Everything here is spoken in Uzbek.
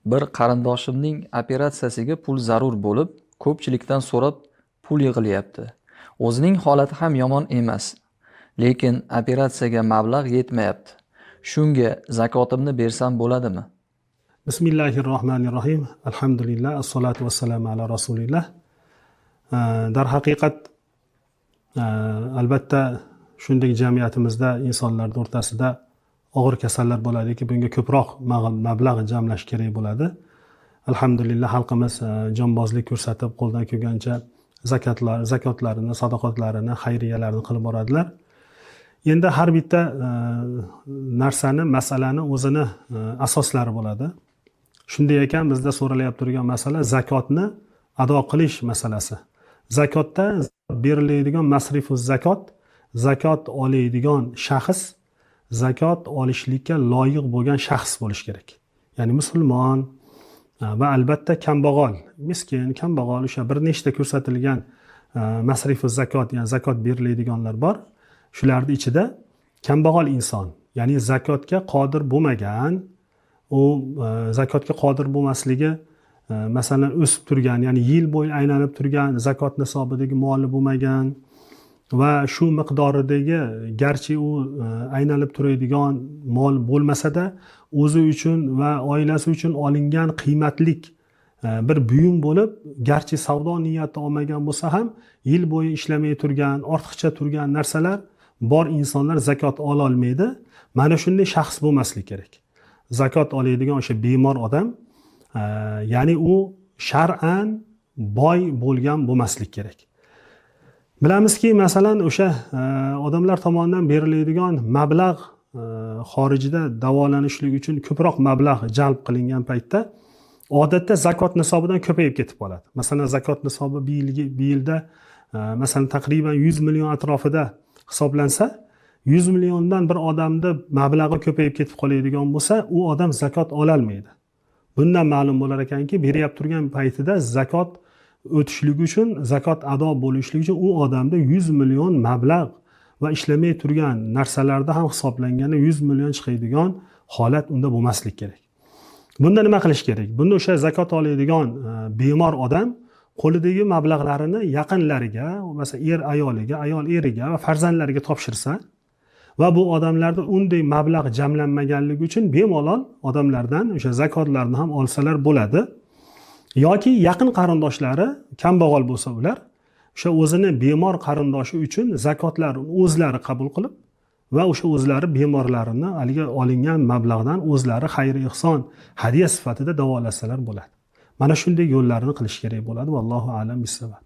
Bir qarindoshimning operatsiyasiga pul zarur bo'lib, ko'pchilikdan so'rab pul yig'ilyapti. O'zining holati ham yomon emas, lekin operatsiyaga mablag' yetmayapti. Shunga zakotimni bersam bo'ladimi? Bismillahirrohmanirrohim. Alhamdulillah, assolatu vassalamu ala rasulillah. Darhaqiqat albatta shunday jamiyatimizda insonlar o'rtasida og'ir kasallar bo'ladiki, bunga ko'proq mablag' jamlash kerak bo'ladi. Alhamdulillah xalqimiz jonbozlik ko'rsatib, qo'ldan kelgancha zakotlarini, sadoqatlarini, xayriyalarini qilib boradilar. Endi har bitta masalani o'zini asoslari bo'ladi. Shunday ekan bizda so'ralayotgan turgan masala zakotni ado qilish masalasi. Zakotda beriladigan masrifuz zakot oladigan shaxs zakot olishlikka loyiq bo'lgan shaxs bo'lish kerak. Ya'ni musulmon va albatta kambag'al, miskin, kambag'al o'sha bir nechta ko'rsatilgan masrifuz zakot, ya'ni zakot beriladiganlar bor. Shularning ichida kambag'al inson, ya'ni zakotga qodir bo'lmagan, u zakotga qodir bo'lmasligi masalan o'sib turgan, ya'ni yil bo'yi aylanib turgan, zakot nisobidagi moli bo'lmagan va shu miqdoridagi garchi u aylanib turadigan mol bo'lmasa-da o'zi uchun va oilasi uchun olingan qiymatlik bir buyum bo'lib, garchi savdo niyati olmagan bo'lsa ham yil bo'yi ishlamay turgan, ortiqcha turgan narsalar bor insonlar zakot ola olmaydi. Mana shunday shaxs bo'lmaslik kerak. Zakot oladigan o'sha bemor odam, ya'ni u shar'an boy bo'lgan bo'lmaslik kerak. Bilamizki, masalan, o'sha odamlar tomonidan beriladigan mablag' xorijda davolanishlik uchun ko'proq mablag' jalb qilingan paytda odatda zakot nisobidan ko'payib ketib qoladi. Masalan, zakot nisobi bir yilda masalan taqriban 100 million atrofida hisoblansa, 100 milliondan bir odamda mablag'i ko'payib ketib qoladigan bo'lsa, u odam zakot ola olmaydi. Bundan ma'lum bo'lar ekanki, berib turgan paytida zakot o'tishligi uchun, zakot ado bo'lishligi uchun u odamda 100 million mablag' va ishlamay turgan narsalarda ham hisoblanganda 100 million chiqadigan holat unda bo'lmaslik kerak. Bunda nima qilish kerak? Bunda o'sha zakot oladigan bemor odam qo'lidagi mablag'larini yaqinlariga, masalan er ayoliga, ayol eriga va farzandlariga topshirsa va bu odamlarda unday mablag' jamlanmaganligi uchun bemalol odamlardan o'sha zakotlarni ham olsalar bo'ladi. Yoki yaqin qarindoshlari kambag'al bo'lsa ular o'sha o'zini bemor qarindoshi uchun zakotlarni o'zlari qabul qilib va o'sha o'zlari bemorlarini aliga olingan mablag'dan o'zlari xayr ihson hadiya sifatida davolasalar bo'ladi. Mana shunday yo'llarni qilish kerak bo'ladi. Vallohu a'lam bissavab.